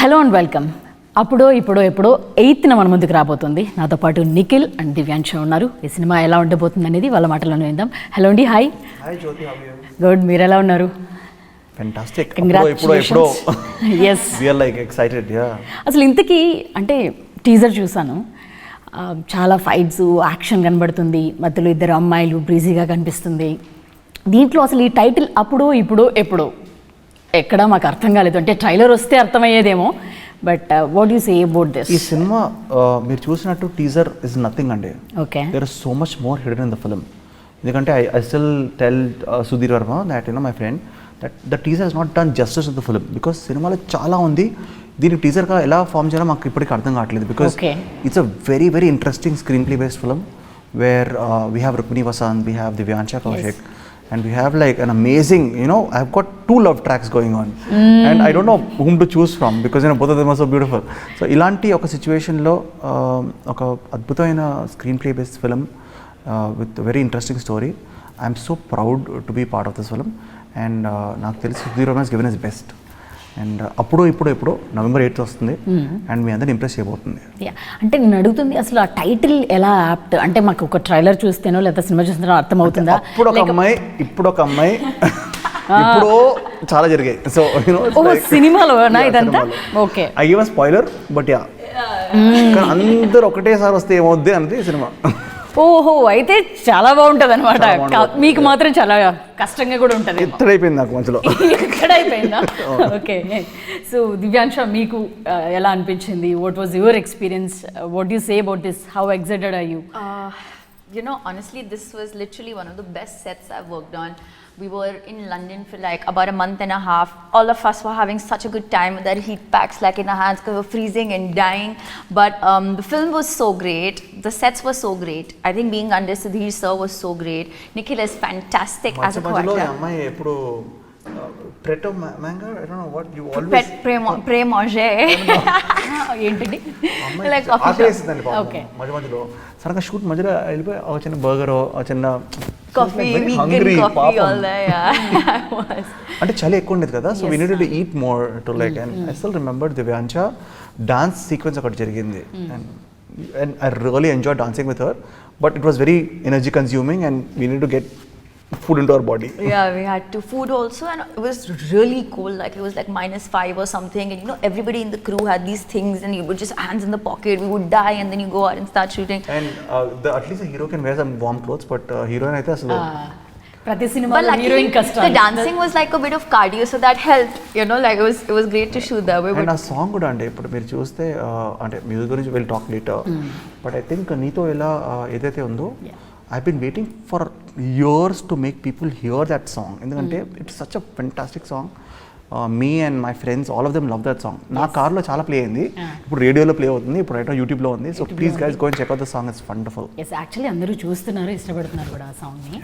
Hello and welcome. అప్పుడో ఇప్పుడో ఎప్పుడో 8th మన ముందుకు రాబోతుంది. నాతో పాటు నిఖిల్ అండ్ దివ్యాంశ ఉన్నారు. ఈ సినిమా ఎలా ఉండబోతుంది అనేది వాళ్ళ మాటలను విందాం. హలో అండి. Hi. Hi Jyothi, how are you? Good. మీరు ఎలా ఉన్నారు? Fantastic. Congratulations. yes, we are like excited. yeah. అసలు ఇంతకీ అంటే టీజర్ చూసాను, చాలా ఫైట్స్, యాక్షన్ కనబడుతుంది, మధ్యలో ఇద్దరు అమ్మాయిలు బ్రీజీగా కనిపిస్తుంది. దీంట్లో అసలు ఈ టైటిల్ అప్పుడో ఇప్పుడో ఎప్పుడో ఎక్కడ మాకు అర్థం కాలేదు. అంటే ట్రైలర్ వస్తే అర్థమయ్యేదేమో, but what you say about this? ఈ సినిమా మీరు చూసినట్టు టీజర్ ఇస్ నథింగ్ అండి. Okay, there is so much more hidden in the film. ఎందుకంటే I still tell Sudheer Varma that my friend that the teaser is not done justice in the film, because సినిమాలో చాలా ఉంది. దీన్ని టీజర్గా ఎలా form చేయాలో మాకు ఇప్పటికీ అర్థం కావట్లేదు, because it's a very very interesting screenplay based film where we have Rukmini Vasanth, we have Divyansha Kaushik, and we have like an amazing, I've got 2 love tracks going on, and I don't know whom to choose from because both of them are so beautiful. So ilanti oka situation lo oka adbhutamaina screen play based film with a very interesting story. I am so proud to be part of this film, and నాకు తెలిసి Sudheer Varma has given his best. And అప్పుడో ఇప్పుడో ఎప్పుడో November 8th వస్తుంది, and మీ అందరిని impress చేయబోతుంది. అంటే నేను అడుగుతుంది అసలు ఆ టైటిల్ ఎలా యాప్ట్ అంటే మాకు ఒక ట్రైలర్ చూస్తేనో లేదా సినిమా చూస్తేనో అర్థమవుతుందా? అప్పుడు ఒక అమ్మాయి, ఇప్పుడు ఒక అమ్మాయి, ఇప్పుడు చాలా జరిగాయి. సో సినిమాలో ఇదంతా okay. I give a spoiler but yeah, కానీ అందరూ ఒకటేసారి వస్తే ఏమవుద్ది అనేది సినిమా. ఓహో, అయితే చాలా బాగుంటుంది అనమాట. మీకు మాత్రం చాలా కష్టంగా కూడా ఉంటుంది. ఎక్కడైపోయింది నాకు మధ్యలో. ఎక్కడైపోయిందా? ఓకే. సో దివ్యాంశ, మీకు ఎలా అనిపించింది? What was your experience? What you say about this? How excited are you? Honestly, this was literally one of the best sets I've worked on. We were in London for like about a month and a half. All of us were having such a good time with our heat packs like in our hands because we were freezing and dying. But the film was so great. The sets were so great. I think being under Sudhir sir was so great. Nikhil is fantastic as a co-actor. Preto manga, I don't know what you always Pre-manger. ఏంటండి? Like ఆకలేసిందండి పాపం. మధ్యలో సడన్గా shoot మధ్యలో వెళ్ళిపోయి ఒక చిన్న బర్గరో, ఒక చిన్న coffee, vegan coffee, all that. Yeah, I was. అంటే చలి ఎక్కువ ఉండేది కదా, so we needed to eat more to like, and I still remember Divyansha dance sequence ఒకటి జరిగింది, and I really enjoy dancing with her, but it was very energy consuming and we need to get food into our body. Yeah, we had to food also, and it was really cold. Like it was like -5 or something, and everybody in the crew had these things, and you would just hands in the pocket. We would die, and then you go out and start shooting. And at least a hero can wear some warm clothes, but heroine aithe asalu ప్రతి సినిమాలో heroine కష్టం. The dancing was like a bit of cardio, so that helped. Like it was great to shoot that way. And a song కూడా అంటే ఇప్పుడు మీరు చూస్తే అంటే music గురించి will talk later, but I think నీతో ఎలా ఏదైతే ఉందో, I've been waiting for years to make people hear that song. ఎందుకంటే it's such a fantastic song. Me and my friends, all of them love that song. నా కార్లో చాలా play అయింది, ఇప్పుడు రేడియోలో ప్లే అవుతుంది, ఇప్పుడు రైట్ యూట్యూబ్లో ఉంది. So please guys go and check out the song. It's wonderful. Yes, actually అందరూ చూస్తున్నారు, ఇష్టపడుతున్నారు కూడా ఆ సాంగ్ని.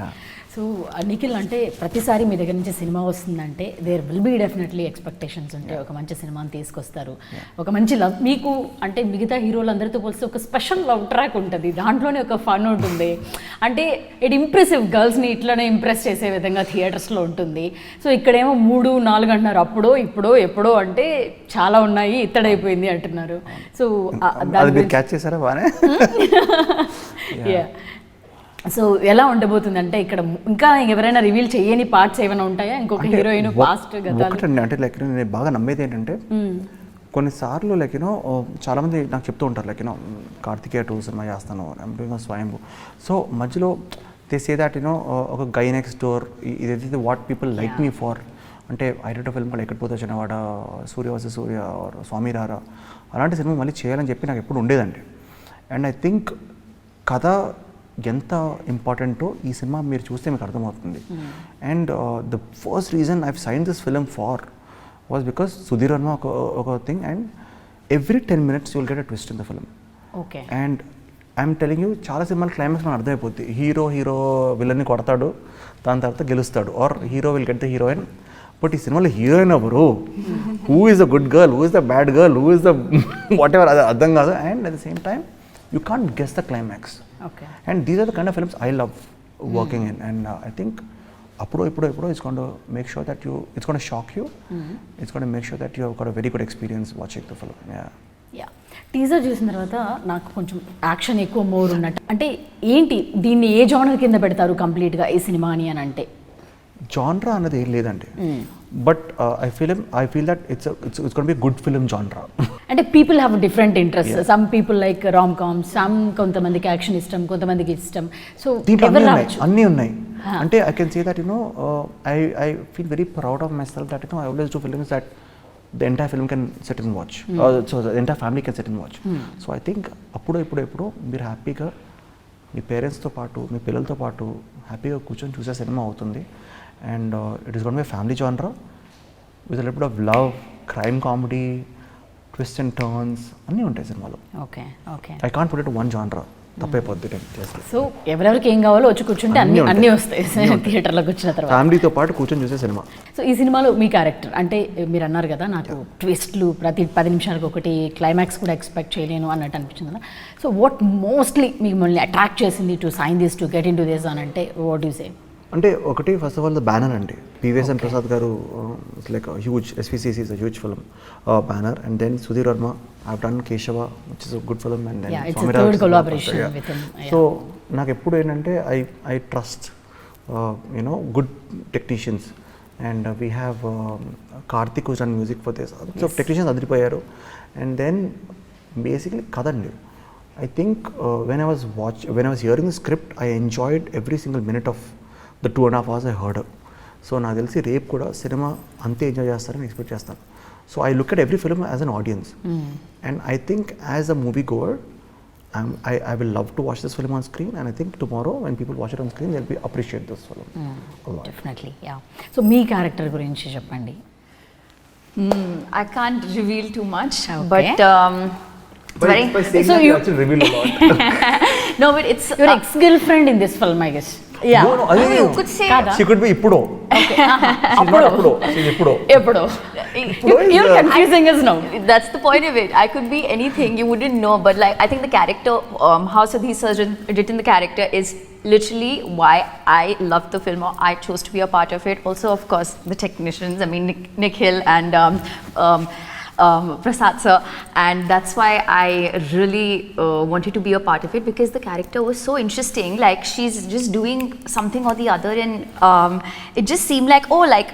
సో నిఖిల్, అంటే ప్రతిసారి మీ దగ్గర నుంచి సినిమా వస్తుందంటే there will be definitely expectations ఉంటాయి. ఒక మంచి సినిమాని తీసుకొస్తారు, ఒక మంచి లవ్. మీకు అంటే మిగతా హీరోలు అందరితో పోలిస్తే ఒక స్పెషల్ లవ్ ట్రాక్ ఉంటుంది, దాంట్లోనే ఒక ఫన్ ఉంటుంది. అంటే ఇట్ ఇంప్రెసివ్, గర్ల్స్ని ఇట్లనే ఇంప్రెస్ చేసే విధంగా థియేటర్స్లో ఉంటుంది. సో ఇక్కడేమో 3-4 అంటున్నారు, అప్పుడో ఇప్పుడో ఎప్పుడో అంటే చాలా ఉన్నాయి, ఇత్తడైపోయింది అంటున్నారు. సో క్యాచ్ చేశారా బానే? సో ఎలా ఉండబోతుంది అంటే ఇక్కడ ఇంకా ఎవరైనా రివీల్ చేయని పార్ట్స్ ఏమైనా ఉంటాయా? ఇంకొక హీరోయిన్ పాస్ట్ ఒకటండి, అంటే లైక్ నేను బాగా నమ్మేది ఏంటంటే కొన్నిసార్లు లైక్ చాలామంది నాకు చెప్తూ ఉంటారు, లైక్ కార్తికేయ 2 సినిమా చేస్తాను, I'm doing a Swayambhu. So మధ్యలో దే సే దాట్ ఒక గై నెక్స్ట్ డోర్, ఇదైతే what people like me far, అంటే ఐడెంట్ ఫిల్మ్ కూడా ఎక్కడ పోతే చిన్నవాడ, సూర్య వర్సెస్ సూర్య, స్వామి రారా, అలాంటి సినిమా మళ్ళీ చేయాలని చెప్పి నాకు ఎప్పుడు ఉండేదండి. అండ్ ఐ థింక్ కథ ఎంత ఇంపార్టెంటో ఈ సినిమా మీరు చూస్తే మీకు అర్థమవుతుంది. And the first reason I sign this film for was because Sudheer Varma ఒక thing, and every 10 minutes you will get a twist in the film. Okay. And I'm telling you, చాలా సినిమాల క్లైమాక్స్ మనకు అర్థమైపోద్ది. హీరో విలన్ని కొడతాడు, దాని తర్వాత గెలుస్తాడు, or hero will get the heroine. But ఈ సినిమాలో హీరోయిన్ ఎవరు, who is the good girl, who is the bad girl, who is the whatever, అది అర్థం కాదు. And at the same time you can't guess the climax. Okay. And these are the kind of films I love working in, and I think Appudo Ippudo Eppudo is going to make sure that it's going to shock you. It's going to make sure that you have got a very good experience watching the film. Yeah teaser చూసిన తర్వాత నాకు కొంచెం action ఎక్కువ more ఉన్నట్టు, అంటే ఏంటి దీన్ని ఏ genre కింద పెడతారు కంప్లీట్గా ఈ సినిమాని అని అంటే? జాన్రా అన్నది ఏం లేదండి, but I feel that it's gonna be good film genre. అంటే people have different interest. Some people like rom com, some కొంతమందికి యాక్షన్ ఇష్టం, కొంతమందికి ఇష్టం. సో అన్నీ ఉన్నాయి. అంటే I can say that I feel very proud of myself that I always do films that the entire film can sit and watch. So the entire family can sit and watch. So I think అప్పుడు మీరు హ్యాపీగా మీ పేరెంట్స్తో పాటు మీ పిల్లలతో పాటు హ్యాపీగా కూర్చొని చూసే సినిమా అవుతుంది. And it is gonna be family genre with little bit of love, crime comedy, twist and turns అన్నీ ఉంటాయి సినిమాలో. Okay okay, I can't put it one genre, తప్పైపోద్ది చేస్తే. సో ఎవరెవరికి ఏం కావాలో వచ్చి కూర్చుంటే అన్నీ వస్తాయి థియేటర్లోకి వచ్చిన తర్వాత, ఫ్యామిలీతో పాటు కూర్చొని చూసే సినిమా. సో ఈ సినిమాలో మీ క్యారెక్టర్ అంటే మీరు అన్నారు కదా, నాకు ట్విస్ట్లు ప్రతి 10 నిమిషాలకు ఒకటి, క్లైమాక్స్ కూడా ఎక్స్పెక్ట్ చేయలేను అన్నట్టు అనిపించింది కదా. సో వాట్ మోస్ట్లీ మిమ్మల్ని అట్రాక్ట్ చేసింది to sign this, to get in to this అని అంటే వాట్ యూ సే? అంటే ఒకటి first of all the banner అండి, PVSN Prasad garu it's like huge, SVCC is a huge film banner. And then Sudheer Varma, I've done Keshava which is a good film. And then collaboration with him. So నాకు ఎప్పుడు ఏంటంటే I trust good technicians. And we have Karthik who's done music for this. So technicians అదిరిపోయారు. And then basically కదండి, I think when I was hearing the script, I enjoyed every single minute of the 2.5 hours I heard her. So నాకు తెలిసి రేపు కూడా cinema అంతే enjoy చేస్తారని expect చేస్తాను. So I look at every film as an audience. And I think as a movie Gower I will love to watch this film on screen, and I think tomorrow when people watch it on screen they'll be appreciate this film a lot. Definitely, yeah. So me character గురించి చెప్పండి. I can't reveal too much, Okay. but by saying so that, you you actually reveal a lot. no, but it's your ex-girlfriend in this film, I guess. yeah. No, You could say Kada. She could be Ippudo. Okay. She's not Appudo. She's Ippudo. Eppudo. Ippudo is You're confusing us now. That's the point of it. I could be anything, you wouldn't know, but like I think the character, how Sadhi Surgeon written the character is literally why I loved the film, or I chose to be a part of it. Also, of course, the technicians, I mean Nikhil and Prasad sir, and that's why I really wanted to be a part of it, because the character was so interesting. Like she's just doing something or the other, and it just seemed like, oh, like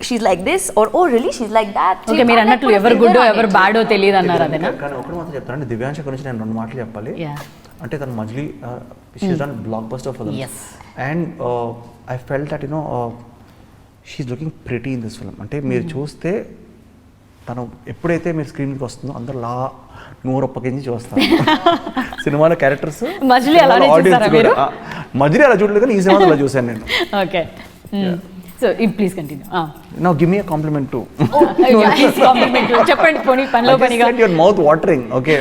she's like this, or oh really she's like that. Okay, మీరు అన్నట్లు ఎవరు గుడ్డో ఎవరు bad or తెలియదు అన్నారు అదేనా? కానీ ఒకటి మాత్రం చెప్తానండి, దివ్యాంశ గురించి నేను 2 మాటలు చెప్పాలి. Yeah. అంటే తను Majili she's done block buster film. Yes. And I felt that she's looking pretty in this film. అంటే మీరు చూస్తే తను ఎప్పుడైతే మీరు స్క్రీన్ మీదకి వస్తుందో అందరూ నూరొప్పకించి చూస్తారు. సినిమాలో క్యారెక్టర్స్ మజ్లీ అలానే చూసారా మీరు? మజ్లీ అలా చూడలేదు, కానీ ఈ సినిమాలో అలా చూశాను నేను. Okay, so please continue. Now give me a compliment too. Compliment చెప్పండి, పోనీ పనిలో పనిగా. Your mouth watering. Okay.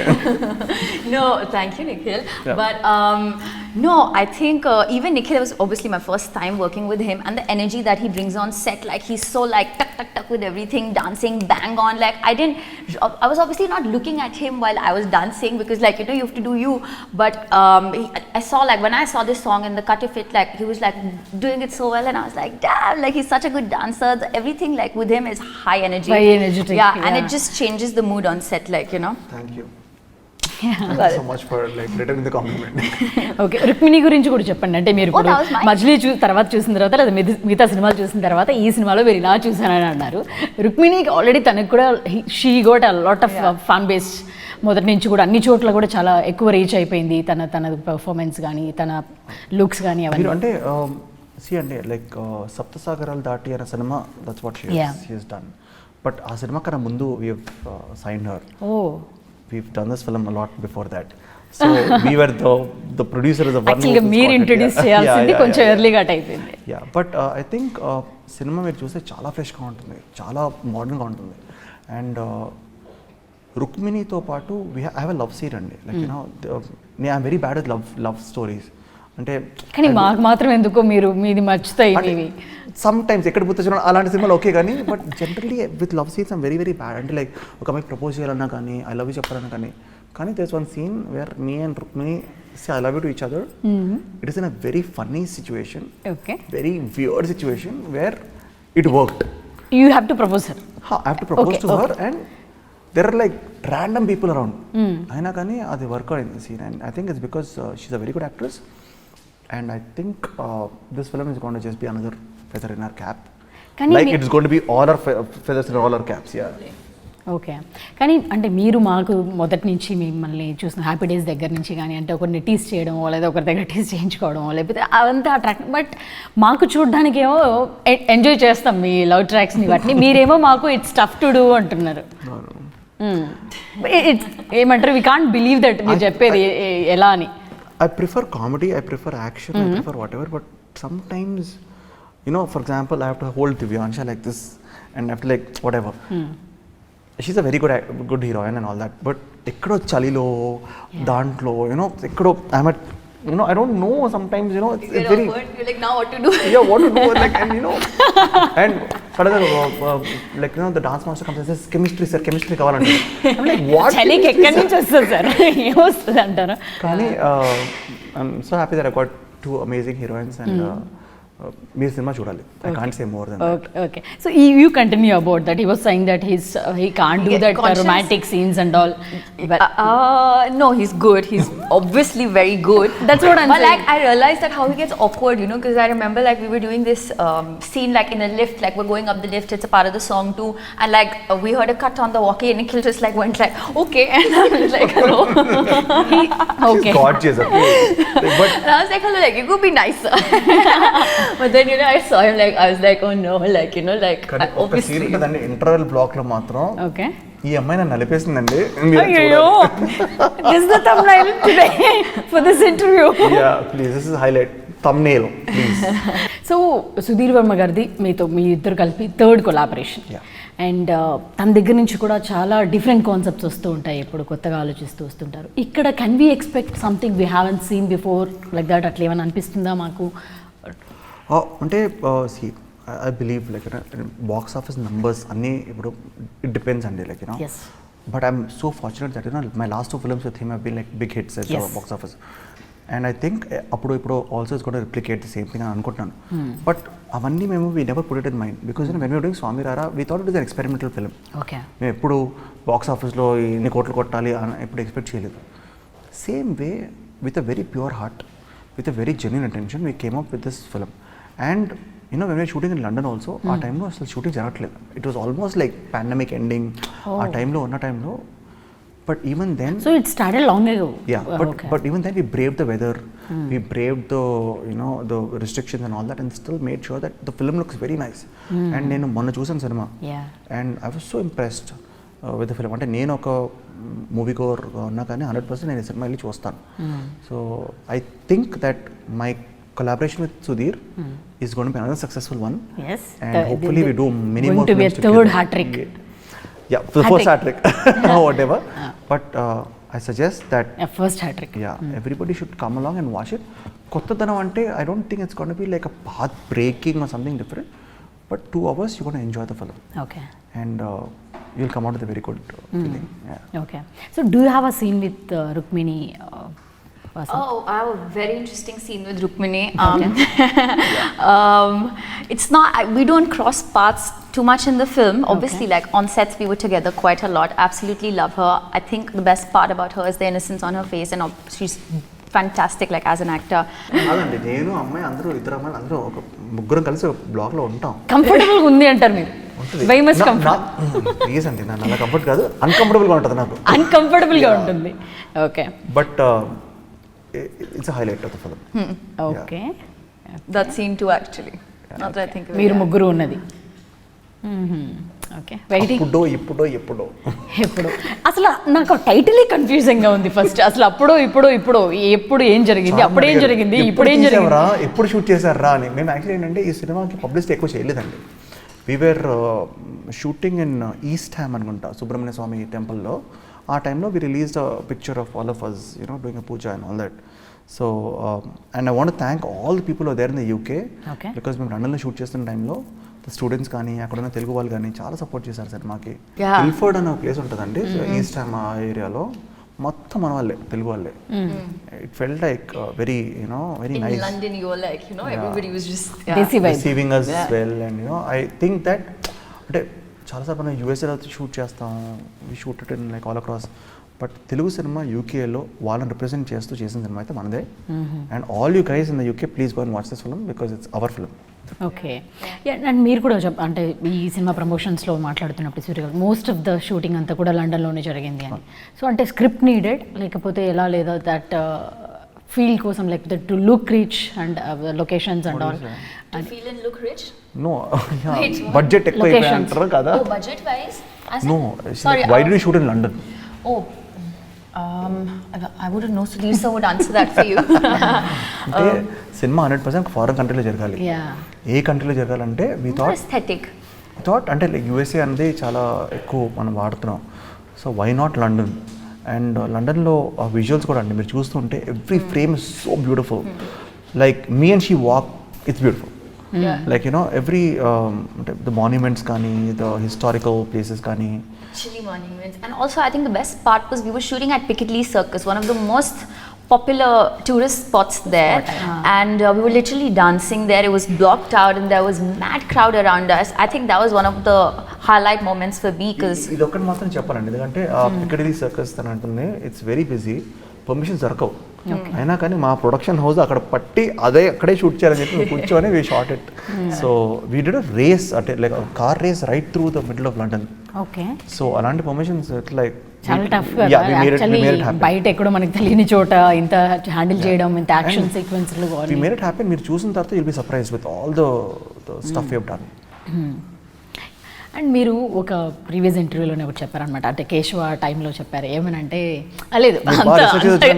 No, thank you, Nikhil. Yeah. But no, I think even Nikhil, was obviously my first time working with him, and the energy that he brings on set, like he's so like tuck tuck tuck with everything, dancing bang on. Like I was obviously not looking at him while I was dancing, because like you have to do you. But I saw, like when I saw this song and the cut of it, like he was like doing it so well, and I was like, damn, like he's such a good dancer. Everything like with him is high energy. High energetic. Yeah, and it just changes the mood on set, like you know. Thank you. Thank you so much for like returning the compliment. Okay, Rukmini గురించి కూడా చెప్పండి. అంటే మీరు ఇప్పుడు that was mine. Majili తర్వాత చూసిన తర్వాత, లేదా మిగతా సినిమాలు చూసిన తర్వాత ఈ సినిమాలో మీరు ఇలా చూసానని అన్నారు. రుక్మిణికి ఆల్రెడీ తనకు కూడా she got a lot of fan base. మొదటి నుంచి కూడా అన్ని చోట్ల కూడా చాలా ఎక్కువ రీచ్ అయిపోయింది తన పర్ఫార్మెన్స్ కానీ తన లుక్స్ కానీ అవన్నీ. అంటే అంటే లైక్ సప్తసాగరాలు దాటి అనే cinema, that's what she has done. But ఆ సినిమా కన్నా ముందు we have signed her. We've done this film a lot before that. So we were the producer of the one. Actually, మీరు ఇంట్రడ్యూస్ చేయాల్సింది కొంచెం ఎర్లీగా అయిపోయింది. Yeah, but I think cinema మీరు చూస్తే చాలా ఫ్రెష్గా ఉంటుంది, చాలా మోడర్న్గా ఉంటుంది. అండ్ రుక్మిణితో పాటు I have a love scene అండి. Like I'm very bad with love stories. అంటే కానీ మాకు మాత్రం ఎందుకో మీది మర్చితాయి ఇవి. సమ్ టైమ్స్ ఎక్కడ గుర్తొచ్చినా అలాంటి సినిమాలు ఓకే, కానీ but generally with love scenes I'm very very bad. అంటే లైక్ ఒక అమ్మాయి ప్రపోజ్ చేయాలన్నా కానీ, ఐ లవ్ యూ చెప్పాలన్నా కానీ కానీ there's one scene where me and Rukmini say I love you to each other. It is in a very funny situation, very weird situation where it worked. You have to propose her. I have to propose to her and there are like random people around. అయినా కానీ అది work out in the scene and I think it's because she's a very good actress and I think this film is going to just be another feather in our cap like it's going to be all our feathers in all our caps. Yeah okay. కానీ అంటే మీరు మాకు మొదటి నుంచి మిమ్మల్ని చూసిన happy days దగ్గర నుంచి కానీ అంటే ఒకరిని టీస్ చేయడం లేదా ఒకరి దగ్గర టీస్ చేయించుకోవడం లేకపోతే అవంతా అట్రాక్ట్, బట్ మాకు చూడడానికి ఏమో ఎంజాయ్ చేస్తాం మీ లవ్ ట్రాక్స్ని వాటిని, మీరేమో మాకు ఇట్స్ టఫ్ టు డూ అంటున్నారు. ఏమంటారు, వి కాంట్ బిలీవ్ దట్ మీరు చెప్పేది ఎలా అని. I prefer comedy, I prefer action, I prefer whatever, but sometimes, you know, for example, I have to hold Divyansha like this and I have to like whatever. She's a very good heroine and all that, but ekkado chalilo dantlo, you know, ekkado I'm at, you know, I don't know sometimes, you know, it's very you're like now what to do. Yeah, what to do, like, and you know, and suddenly like, you know, the dance master comes and says chemistry sir, chemistry kavalante. I'm like, what చలికి ఎక్కడి నుంచి వస్తుంది sir, ఏమొస్తుంది అంటారు. కానీ I'm so happy that I got two amazing heroines and మీరు cinema చూడాలి. I can't say more than that. Okay. So you continue about that. He was saying that he can't do that romantic scenes and all. No, he's good. He's obviously very good. That's what I'm saying. But like I realized that how he gets awkward, you know, because I remember like we were doing this scene like in a lift, like we're going up the lift. It's a part of the song too, and like we heard a cut on the walkie, and Nikhil just like went like okay, and I was like hello. Okay. She's gorgeous. Okay. But and I was like hello, like you could be nicer. But then you know I saw him like I was like oh no, like you know like obviously దాన్ని interval block లో మాత్రం okay ఈ అమ్మాయి నన్ను నలిపేసిందండి. అయ్యో, this is the thumbnail today for this interview. Yeah, please, this is highlight thumbnail please. So Sudheer Varma గారిది మీతో మీ ఇద్దరు కలిపి థర్డ్ కొలాబరేషన్ అండ్ తన దగ్గర నుంచి కూడా చాలా డిఫరెంట్ కాన్సెప్ట్స్ వస్తూ ఉంటాయి, ఎప్పుడు కొత్తగా ఆలోచిస్తూ వస్తుంటారు. ఇక్కడ can we expect something we haven't seen before like that, అట్లా ఏమైనా అనిపిస్తుందా మాకు? అంటే see I believe like box office numbers అన్నీ ఇప్పుడు ఇట్ డిపెండ్స్ అండి like you know, but I'm so fortunate that you know my last 2 films with him have been like big hits at the box office and I think అప్పుడు ఇప్పుడు also is got to replicate the same thing అని అనుకుంటున్నాను. But అవన్నీ మేము we never put it in mind because when we are doing స్వామి రారా we thought it is an experimental film. మేము ఎప్పుడు box ఆఫీస్లో ఇన్ని కోట్లు కొట్టాలి అని ఎప్పుడు ఎక్స్పెక్ట్ చేయలేదు. Same way with a very pure heart, with a very genuine intention we came up with this film and you know when we were shooting in London also ఆ టైంలో అసలు షూటింగ్ జరగట్లేదు. It was almost like pandemic ending ఆ టైంలో ఉన్న టైంలో, but even then so it started long ago. Yeah, but even then we braved the weather, we braved the you know the restrictions and all that and still made sure that the film looks very nice. And నేను మొన్న చూసాను cinema and I was so impressed with the film. అంటే నేను ఒక movie Gor ఉన్నా కానీ 100% నేను ఈ సినిమా వెళ్ళి చూస్తాను. So I think that my collaboration with Sudhir is going to be another successful one. Yes. And hopefully we do many more films together. Going to be a third hat trick. Yeah, the first hat trick or whatever. But I suggest that a first hat trick. Yeah, everybody should come along and watch it. Kottadana ante I don't think it's going to be like a path breaking or something different. But 2 hours you're going to enjoy the film. Okay. And you'll come out with a very good feeling. Yeah. Okay. So do you have a scene with Rukmini? Oh, I have a very interesting scene with Rukmini. It's not, we don't cross paths too much in the film. Obviously, like on sets we were together quite a lot. Absolutely love her. I think the best part about her is the innocence on her face and she's fantastic like as an actor. అదండి నేను అమ్మాయి అందరూ ఇద్దరు అమ్మాయిలు అందరూ ఒక ముగ్గురం కలిసి ఒక బ్లాక్లో ఉంటాం. కంఫర్టబుల్గా ఉంది అంటారు మీరు? Very much comfort. ప్లీజ్ అండి నాకు అలా కంఫర్ట్ కాదు, అన్కంఫర్టబుల్గా ఉంటుంది నాకు. అన్కంఫర్టబుల్గా ఉంటుంది. Okay. But it's a highlight of the film. Okay. That scene too actually. Not that I think of it. మీరు ముగ్గురు ఉన్నది. ఓకే. అప్పుడో ఇప్పుడో ఎప్పుడో. అసలు నాకు టైటిలే కన్ఫ్యూజింగ్ గా ఉంది ఫస్ట్. అసలు అప్పుడో ఇప్పుడో ఎప్పుడు ఏం జరిగింది, అప్పుడు ఏం జరిగింది, ఇప్పుడు ఏం జరిగింది, ఎప్పుడు షూట్ చేశారా అని. మేము యాక్చువల్లీ ఏంటంటే ఈ సినిమాకి పబ్లిసిటీ ఎక్కువ చేయలేదండి. We were shooting in East Ham అనుకుంటా, సుబ్రహ్మణ్య స్వామి టెంపుల్లో. ఆ టైంలో we released a picture of all of us, you know, doing a puja and all that. So and I want to thank all the people who are there in the UK. Because మేము లండన్లో shoot చేస్తున్న టైంలో the students కానీ అక్కడ ఉన్న తెలుగు వాళ్ళు కానీ చాలా సపోర్ట్ చేశారు సార్ మాకి. హిల్ఫర్డ్ అనే ప్లేస్ ఉంటుందండి ఈస్ట్ హ్యామ్ ఆ ఏరియాలో. మొత్తం మన వాళ్ళే, తెలుగు వాళ్ళే. It felt like very very In nice. London, you were like, everybody was just Desi vibe. Receiving us well and I think that అంటే చాలాసార్లు మనం యూఎస్ఏలో షూట్ చేస్తాం, we shoot it in like all across, but Telugu cinema యూకేలో వాళ్ళని represent చేస్తూ చేసిన cinema అయితే మనదే. And all you guys in the UK please go and watch this film because it's our film. Okay. And మీరు కూడా అంటే ఈ సినిమా ప్రమోషన్స్లో మాట్లాడుతున్నప్పుడు సూర్య గారు మోస్ట్ ఆఫ్ ద షూటింగ్ అంతా కూడా లండన్లోనే జరిగింది అని. సో అంటే స్క్రిప్ట్ నీడెడ్ లేకపోతే ఎలా, లేదా దట్ ఫీల్ కోసం, లేకపోతే to look rich and locations and all? to feel and look rich. No Wait, budget ఎక్కువ Locations. అంటారు కదా. Oh, budget wise? No Sorry. Why did you shoot in London? Oh, I wouldn't know. Sudhir sir would answer that for you. అంటే సినిమా 100% foreign కంట్రీలో జరగాలి. Yeah. ఏ కంట్రీలో జరగాలంటే వి More థాట్ aesthetic. అంటే లైక్ యూఎస్ఏ అనేది చాలా ఎక్కువ మనం వాడుతున్నాం, so why not London? And లండన్లో ఆ విజువల్స్ కూడా అండి మీరు చూస్తుంటే every frame is so beautiful. Like me and she walk, it's beautiful. Like every అంటే ద మాన్యుమెంట్స్ కానీ, ద హిస్టారికల్ ప్లేసెస్ కానీ. Chilly monuments. And also, I think the best part was we were shooting at Piccadilly Circus, one of the most popular tourist spots there. And we were literally dancing there. It was blocked out and there was mad crowd around us. I think that was one of the highlight moments for me because... ఇది ఒకటి మాత్రం చెప్పాలండి, ఎందుకంటే పిక్కడిలీ circus అని అంటుంది, it's very busy, permissions దొరకవు. అయినా కానీ మా ప్రొడక్షన్ హౌస్ అక్కడ పట్టి అక్కడే షూట్ చేయాలని చెప్పి మేము కూర్చొని we shot it. So we did a race, అంటే like car race right through the middle of London. Okay. So అలాంటి పర్మిషన్స్ ఇట్లా లైక్ చాలా టఫ్ కదా యాక్చువల్లీ, బయట ఎక్కడో మనకి తెలియని చోట ఇంత హ్యాండిల్ చేయడం, ఇంత యాక్షన్ సీక్వెన్స్లు. We made it happen. మీరు చూసిన తర్వాత you'll be surprised with all the stuff you have done. And మీరు ఒక ప్రీవియస్ ఇంటర్వ్యూలోనే ఒకటి చెప్పారనమాట, అంటే కేశవ టైంలో చెప్పారు ఏమనంటే, లేదు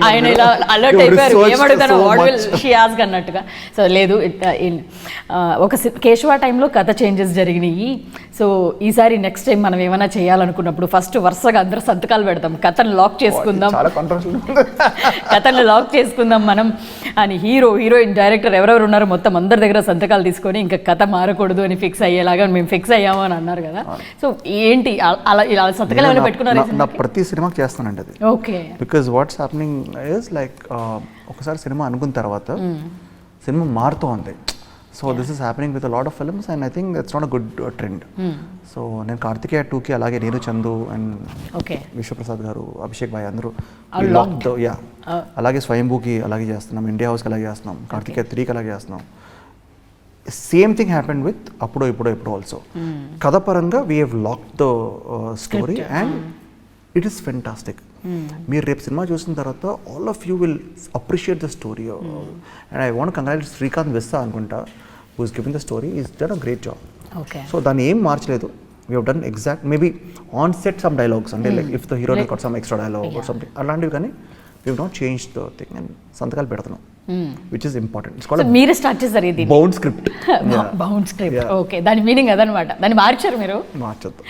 ఆయన ఇలా అలర్ట్ అయిపోయారు, ఏమడుగుతాను వాట్ విల్ షీ ఆస్క్ అన్నట్టుగా. సో లేదు, ఒక కేశవ టైంలో కథ చేంజెస్ జరిగినాయి, సో ఈసారి నెక్స్ట్ టైం మనం ఏమైనా చేయాలనుకున్నప్పుడు ఫస్ట్ వరుసగా అందరూ సంతకాలు పెడతాం, కథను లాక్ చేసుకుందాం, కథను లాక్ చేసుకుందాం మనం అని హీరోయిన్ డైరెక్టర్ ఎవరెవరు ఉన్నారో మొత్తం అందరి దగ్గర సంతకాలు తీసుకొని ఇంకా కథ మారకూడదు అని ఫిక్స్ అయ్యేలాగా మేము ఫిక్స్ అయ్యాము అని అన్నారు కదా. సో ఏంటి అలా ఇలా సంతకాలు ఏమైనా పెట్టుకున్నారు? నా ప్రతి సినిమాకి చేస్తానండి అది. Okay. Because what's happening is like ఒకసారి సినిమా అనుకున్న తర్వాత సినిమా మారుతూ ఉంది. So this is happening with a lot of films and I think that's not a good trend. So నేను కార్తికేయ 2కి అలాగే నేను చందు అండ్ విశ్వప్రసాద్ గారు, అభిషేక్ భాయ్ అందరూ అలాగే స్వయంభూకి అలాగే చేస్తున్నాం, ఇండియా హౌస్కి అలాగే చేస్తున్నాం, కార్తికేయ 3కి అలాగే చేస్తున్నాం. సేమ్ థింగ్ హ్యాపెండ్ విత్ అప్పుడో ఇప్పుడో ఆల్సో. కథ పరంగా we have lock the story and it is fantastic. మీరు రేపు సినిమా చూసిన తర్వాత all of you will appreciate the story. And I want congratulate Srikanth Vissa అనుకుంటా, who is giving the story, is done a great job. So దాన్ని ఏం మార్చలేదు, we have done exact maybe on set some dialogues, అంటే like if the hero got some extra dialogue or something అలాంటివి, కానీ we have not change the thing and సంతకాలు పెడుతున్నాం. which is important. It's called మీరు start చేశారు ఇది bound script. Bound script. Okay, దాని meaning అదనమాట. దాన్ని మార్చారు మీరు? మార్చొద్దు.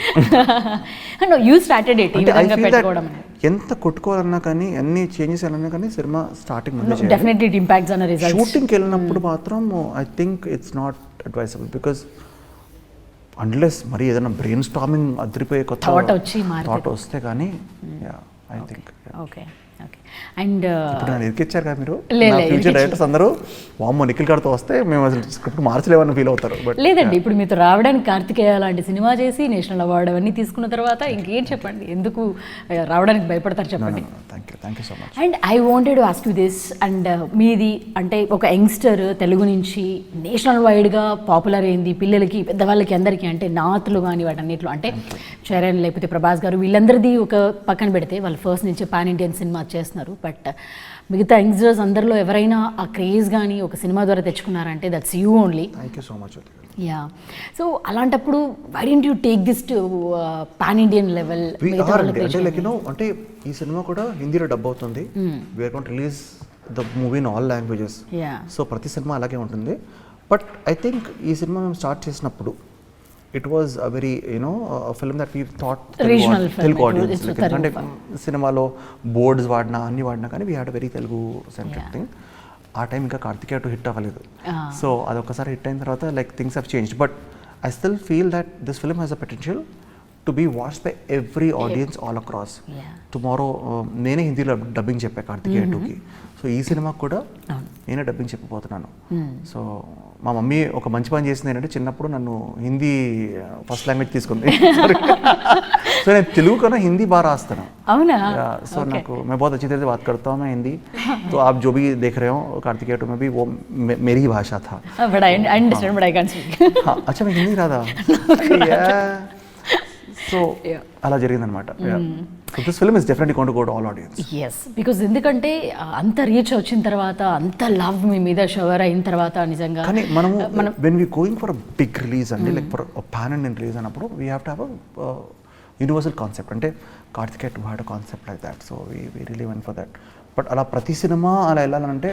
నో యూ స్టార్టెడ్ ఇట్ ఈ విధంగా పెట్టుకోవడం. ఎంత కొట్టుకోవాలన్నా కానీ ఎన్ని చేంజెస్ అన్నా కానీ సినిమా స్టార్టింగ్ నుండి చేయాలి. Definitely it impacts on results. షూటింగ్కి వెళ్ళినప్పుడు మాత్రం I think it's not advisable because unless మరి ఏదైనా బ్రెయిన్ స్టార్మింగ్ అదిరిపోయే కొత్త థాట్ వస్తే కానీ ఐ థింక్. ఓకే. అండ్ ఇప్పుడు నన్ను ఇరికిచ్చారు కదా మీరు, ఫ్యూచర్ డైరెక్టర్స్ అందరూ వామ్మో నిఖిల్ గారితో వస్తే మేము అసలు స్క్రిప్ట్ మార్చలేమని ఫీల్ అవుతారు. బట్ లేదండి, ఇప్పుడు మీతో రావడానికి కార్తికేయ లాంటి సినిమా చేసి నేషనల్ అవార్డు అవన్నీ తీసుకున్న తర్వాత ఇంకేం చెప్పండి, ఎందుకు రావడానికి భయపడతారు చెప్పండి. Thank you so much. And I wanted to ask you this, and మీది అంటే ఒక యంగ్స్టర్ తెలుగు నుంచి నేషనల్ వైడ్గా పాపులర్ అయింది, పిల్లలకి పెద్దవాళ్ళకి అందరికీ, అంటే నాతులు కానీ వాటన్నిటిలో, అంటే చరణ్ లేకపోతే ప్రభాస్ గారు వీళ్ళందరిది ఒక పక్కన పెడితే వాళ్ళు ఫస్ట్ నుంచి పాన్ ఇండియన్ సినిమా చేస్తున్నారు, బట్ మిగతా యంగ్స్టర్స్ అందరిలో ఎవరైనా ఆ క్రేజ్ కానీ ఒక సినిమా ద్వారా తెచ్చుకున్నారంటే that's you only. Thank you so much. Yeah, so అలాంటప్పుడు why don't you take this to pan Indian level? అంటే ఈ సినిమా కూడా హిందీలో డబ్ అవుతుంది, we're going to release the movie in all languages. So ప్రతి cinema అలాగే ఉంటుంది. But I think ఈ సినిమా మేము స్టార్ట్ చేసినప్పుడు it was a very film that we thought Telugu audience. అంటే సినిమాలో బోర్డ్స్ వాడినా అన్ని వాడినా కానీ we had a very Telugu centric thing. ఆ టైం ఇంకా కార్తికేయ 2 హిట్ అవ్వలేదు. సో అది ఒకసారి హిట్ అయిన తర్వాత like things have changed, but I still feel that this film has a potential to be watched by every audience all across. Tomorrow నేనే హిందీలో dubbing చెప్పా కార్తికేయ 2కి. సో ఈ సినిమాకి కూడా నేనే డబ్బింగ్ చెప్పబోతున్నాను. సో మా మమ్మీ ఒక మంచి పని చేసింది ఏంటంటే చిన్నప్పుడు నన్ను హిందీ ఫస్ట్ లాంగ్వేజ్ తీసుకుంది. సో నేను తెలుగు కన్నా హింदी बार రాస్తాను. అవునా? సో నాకు मैं बहुत अच्छी तरह से बात करता हूँ मैं हिंदी. तो आप जो भी देख रहे हो कार्तिकेय 2 में भी वो मेरी ही भाषा था. But I understand, but I can't speak. हाँ, अच्छा मैं हिंदी రాదా? సో అలా జరిగిందనమాట. So this film is definitely going to go to all audience. Yes, because ఎందుకంటే అంత రీచ్ వచ్చిన తర్వాత అంత లవ్ మీ మీద షవర్ అయిన తర్వాత నిజంగా కానీ మనము when we going for a big release అంటే like for a pan Indian release అన్నప్పుడు we have to have a universal concept. అంటే Karthikeya 2 had a concept like that, so we really went for that. But అలా ప్రతి cinema అలా వెళ్ళాలంటే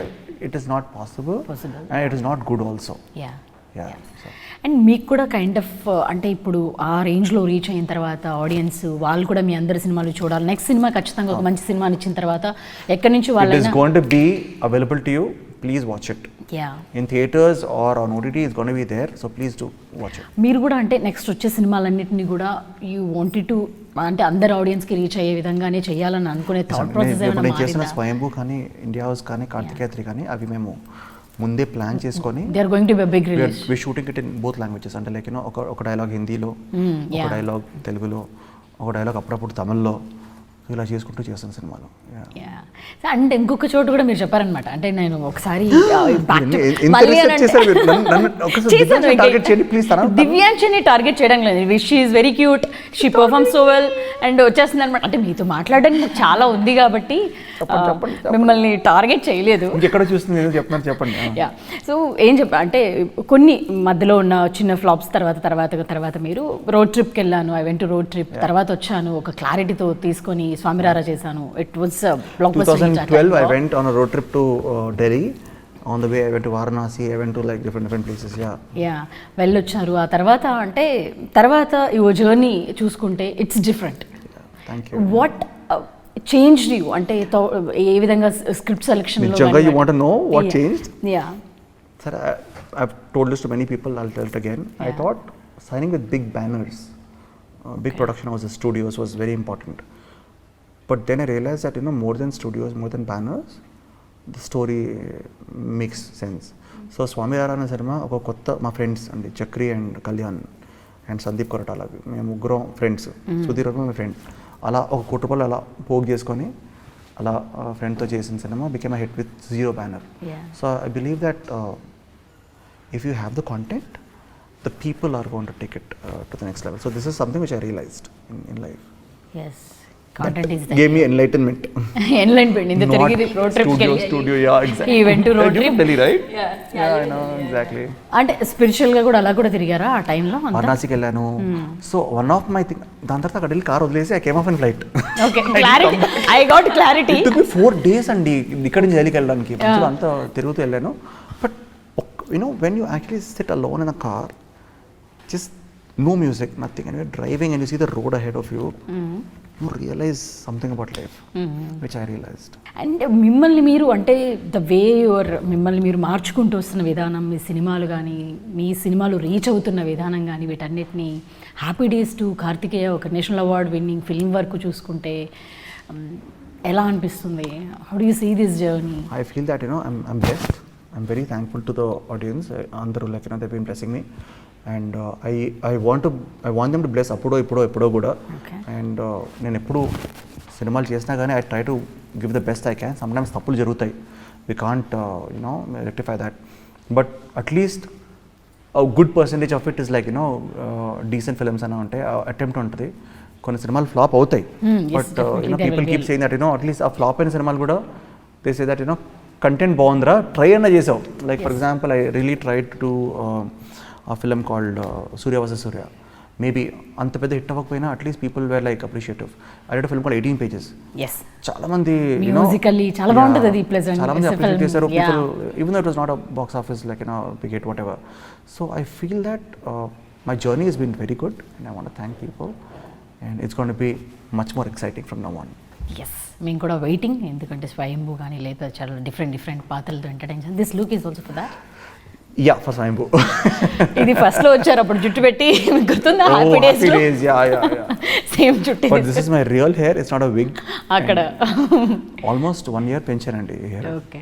it is not possible and it is not good also. Yeah. And మీకు కూడా kind of అంటే ఇప్పుడు ఆ రేంజ్లో రీచ్ అయిన తర్వాత ఆడియన్స్ వాళ్ళు కూడా మీ అందరి సినిమాలు చూడాలి, నెక్స్ట్ సినిమా ఖచ్చితంగా ఒక మంచి సినిమాని ఇచ్చిన తర్వాత ఎక్కడి నుంచి వాళ్ళు it is going to be available to you, please watch it. In theatres or on OTT is going to be there, so please do watch it. మీరు కూడా అంటే నెక్స్ట్ వచ్చే సినిమాలన్నింటినీ కూడా యూ వాంటెడ్ టు అంటే అందరు ఆడియన్స్కి రీచ్ అయ్యే విధంగానే చేయాలని అనుకునే థాట్ ప్రాసెస్ ఏమైనా నేను చేసిన స్వయంభూ కానీ ఇండియా హౌస్ కానీ కార్తికేయ 3 కానీ అవి మేము ముందే ప్లాన్ చేసుకొని they are going to be big release. We shooting it in both languages. అంటే లైక్ యూనో ఒక డైలాగ్ హిందీలో, ఒక డైలాగ్ తెలుగులో, ఒక డైలాగ్ అప్పుడప్పుడు తమిళ్లో, ఇలా చేసుకుంటూ చేస్తాను సినిమాలో. అండ్ ఇంకొక చోటు కూడా మీరు చెప్పారనమాట, అంటే నేను ఒకసారి దివ్యాంశని టార్గెట్ చేయడం లేదు, she is very cute, she perform so well and వచ్చేస్తుంది అనమాట. అంటే మీతో మాట్లాడడానికి నాకు చాలా ఉంది కాబట్టి మిమ్మల్ని టార్గెట్ చేయలేదు. ఎక్కడ చూస్తుంది చెప్తున్నారు చెప్పండి. సో ఏం చెప్పా అంటే కొన్ని మధ్యలో ఉన్న చిన్న ఫ్లాప్స్ తర్వాత మీరు రోడ్ ట్రిప్కి వెళ్ళాను, I went to road trip, తర్వాత వచ్చాను ఒక క్లారిటీతో తీసుకొని స్వామిరారా చేశాను. It was block buster. 2012 I went on a road trip to Delhi. On the way I went to Varanasi, I went to like different places. వెళ్ళొచ్చారు. ఆ తర్వాత ఈ జర్నీ చూసుకుంటే it's different. Thank you. What changed you అంటే ఏ విధంగా script selection లో? You want to know what changed? Sir, I've told this to many people, I'll tell it again. I thought signing with big banners, big production houses, studios was very important. But then I realized that more than studios, more than banners, the story makes sense. So Swamirara అనే cinema ఒక కొత్త మా friends అండి, Chakri and Kalyan and Sandeep Koratala, మేము ముగ్గురం friends, Sudheer Varma my friend, అలా ఒక కోటి రూపాయలు అలా పోగు చేసుకొని అలా ఫ్రెండ్తో చేసిన cinema became a hit with zero banner. So I believe that if you have the content, the people are going to take it to the next level. So this is something which I realized in life. Yes, content is that gave me enlightenment. In the Tirugidi road trip studio, yeah, exactly. He went to road trip Delhi, right? Yeah, I know, exactly. అంటే spiritual గా కూడా అలా కూడా తిరిగారా ఆ టైంలో? వారణాసికి వెళ్ళాను. So one of my thing, దాని తర్వాత అక్కడ వెళ్ళి కార్ వదిలేసి I came off in flight. Okay, clarity. I got clarity. It took me 4 days అండి ఇక్కడ నుంచి ఢిల్లీకి వెళ్ళడానికి. అంతా తిరుగుతూ వెళ్ళాను. But when you actually sit alone in a car, just no music, nothing, and you're driving and you see the road ahead of you, you realize something about life, which I realized. And మిమ్మల్ని మీరు అంటే the way మిమ్మల్ని మీరు మార్చుకుంటూ వస్తున్న విధానం, మీ సినిమాలు కానీ మీ సినిమాలు రీచ్ అవుతున్న విధానం కానీ వీటన్నిటిని హ్యాపీ డేస్ టు కార్తికేయ ఒక నేషనల్ అవార్డ్ విన్నింగ్ ఫిల్మ్ వరకు చూసుకుంటే ఎలా అనిపిస్తుంది? How do you see this journey? I feel that I'm blessed. I'm very thankful to the audience. Andaru like they've been blessing me, and I want them to bless Appudo Ippudo Eppudo kuda. And నేను ఎప్పుడు సినిమాలు చేసినా కానీ I try to give the best I can. Sometimes తప్పులు జరుగుతాయి, we can't rectify that, but at least a good percentage of it is like decent films అన్న ఉంటాయి, attempt ఉంటుంది. కొన్ని సినిమాలు ఫ్లాప్ అవుతాయి, but people keep saying that at least ఆ flop అయిన సినిమాలు కూడా they say that కంటెంట్ బాగుందిరా, ట్రై అన్న చేసావు. Like for example I really tried to a film called Surya versus Surya. Maybe అంత పెద్ద హిట్ అవ్వకపోయినా at least people were like appreciative. I did film called 18 pages. చాలా మంది చాలా బాగుంటుంది అది, చాలా మంది అప్రిషియేట్ చేశారు. People even though it was not a box office like big hit whatever. So I feel that my journey has been very good and I want to thank people and it's going to be much more exciting from now on. Yes, మేము కూడా waiting, ఎందుకంటే స్వయంభూ కానీ లేదా చాలా different పాత్రలతో entertain. This look is also for that. Yeah for స్వయంభూ. ఇది first లో వచ్చారు అప్పుడు జుట్టు పెట్టి మీకు గుర్తుందా హ్యాపీ డేస్ సేమ్ జుట్టు. But this is my real hair, it's not a wig. అక్కడ ఆల్మోస్ట్ 1 year పెంచానండి hair. Okay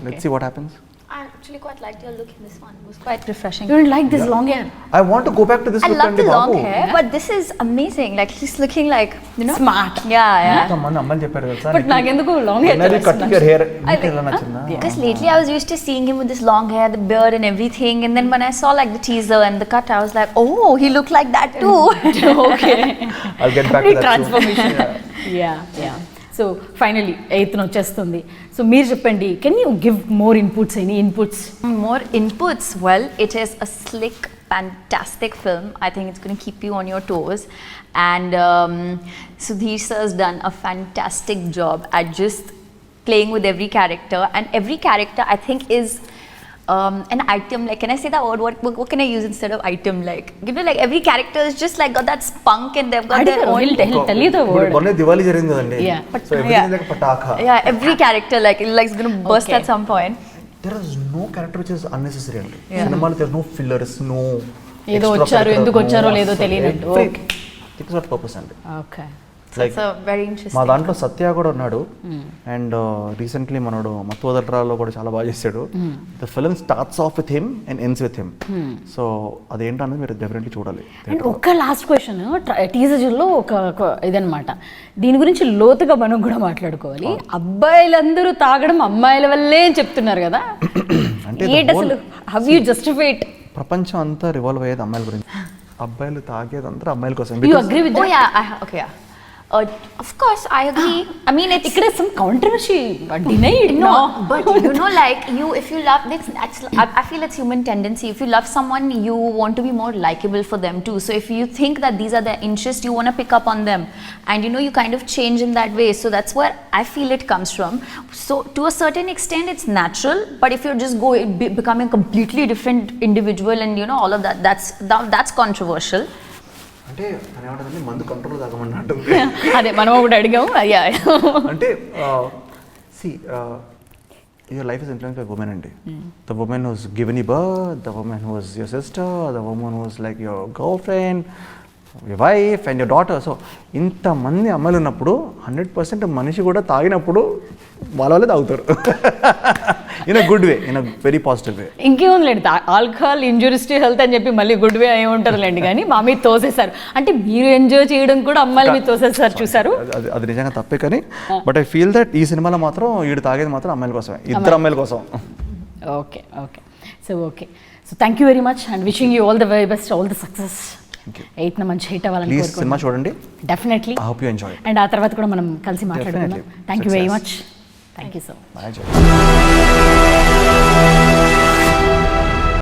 let's see what happens. I actually quite liked your look in this one. It was quite refreshing. You don't like this long hair? I want to go back to this I look love అండి the long Babu. hair, but this is amazing. Like he's looking like, you know, Smart. Yeah. కొంతమంది అమ్మాయిలు చెప్పారు తెలుసా, but నాకెందుకు long hair cutting your hair ఎలా నచ్చిందా? Because lately I was used to seeing him with this long hair, the beard and everything, and then when I saw like the teaser and the cut, I was like, oh, he looked like that too. Okay I'll get back to that transformation. Yeah so finally 8th వచ్చేస్తుంది. So మీరు చెప్పండి, can you give more inputs, any inputs? More inputs. Well, it is a slick, fantastic film. I think it's going to keep you on your toes. And Sudhir sir has done a fantastic job at just playing with every character. And every character, I think, is an item. Like, can I say that word? What can I use instead of item? Like, you know, like every character is just like got that spunk and they've got their own. He'll tell you the word. మొన్న దివాళీ జరిగింది కదండి. Yeah. So everything is like pataaka. Yeah, every character like is going to burst Okay. at some point. There is no character which is unnecessary అండి. సినిమాలో there is no fillers, no ఏదో extra వచ్చారు, character, ఎందుకు no వచ్చారో లేదో aspect. తెలియనట్టు. Everything. It is not purpose అండి. Okay. So Like, it's a very interesting. మా దాంట్లో సత్య కూడా ఉన్నాడు. అండ్ రీసెంట్లీ మనోడు మత్తువదలరాలో కూడా చాలా బాగా చేశాడు. The film starts off with him and ends with him. So అదేంటనేది మీరు డెఫినెట్లీ చూడాలి. అండ్ ఒక్క లాస్ట్ క్వశ్చన్, టీజర్లో ఒక ఇదనమాట, దీని గురించి లోతుగా మనం కూడా మాట్లాడుకోవాలి. అబ్బాయిలందరూ తాగడం అమ్మాయిల వల్లే అని చెప్తున్నారు కదా, అంటే ఏంటి అసలు, హౌ యూ జస్టిఫై ఇట్? ప్రపంచం అంతా రివాల్వ్ అయ్యేది అమ్మాయిల గురించి. అబ్బాయిలు తాగేది అంతా అమ్మాయిల కోసం. You agree with Oh yeah, okay, yeah. Of course, I agree. I mean, it's ఇక్కడ some controversy, deny it. no, but you know, like if you love, that's I feel it's human tendency. If you love someone, you want to be more likable for them too. So if you think that these are their interests, you want to pick up on them, and you know, you kind of change in that way. So that's where I feel it comes from. So to a certain extent, it's natural. But if you're just becoming a completely different individual, and you know all of that, that's controversial. అంటే అనేవాళ్ళని మందు control తాగమన్నట్టు. అదే మనం ఒకటి అడిగాము. అంటే see your life is influenced by women అండి. The women who's given you birth, the women who's your sister, the women who's like your girlfriend, your wife and your daughter. So ఇంతమంది అమ్మాయిలు ఉన్నప్పుడు 100% మనిషి కూడా తాగినప్పుడు వాళ్ళ వాళ్ళే తాగుతారు. In a good way, in a very positive way. ఇంకేముందిలేండి, ఆల్కహాల్ ఇంజూరీస్ టు హెల్త్ అని చెప్పి మళ్ళీ గుడ్ వే అయి ఉంటుందిలేండి. కానీ మా మీద తోసేశారు అంటే మీరు ఎంజాయ్ చేయడం కూడా అమ్మాయిల మీద తోసేసారు, చూసారు. అది నిజంగా తప్పే, కానీ బట్ ఐ ఫీల్ దట్ ఈ సినిమాలో మాత్రం ఈడు తాగేది మాత్రం అమ్మాయిల కోసమే, ఇద్దరు అమ్మాయిల కోసం. Okay so thank you very much and wishing you all the very best, all the success. 8th మంచి హిట్ అవ్వాలని ప్లీజ్ సినిమా చూడండి, definitely. I hope you enjoy. And ఆ తర్వాత కూడా మనం కలిసి మాట్లాడుకుందాం. Thank you very much. Thank you so much. Bye.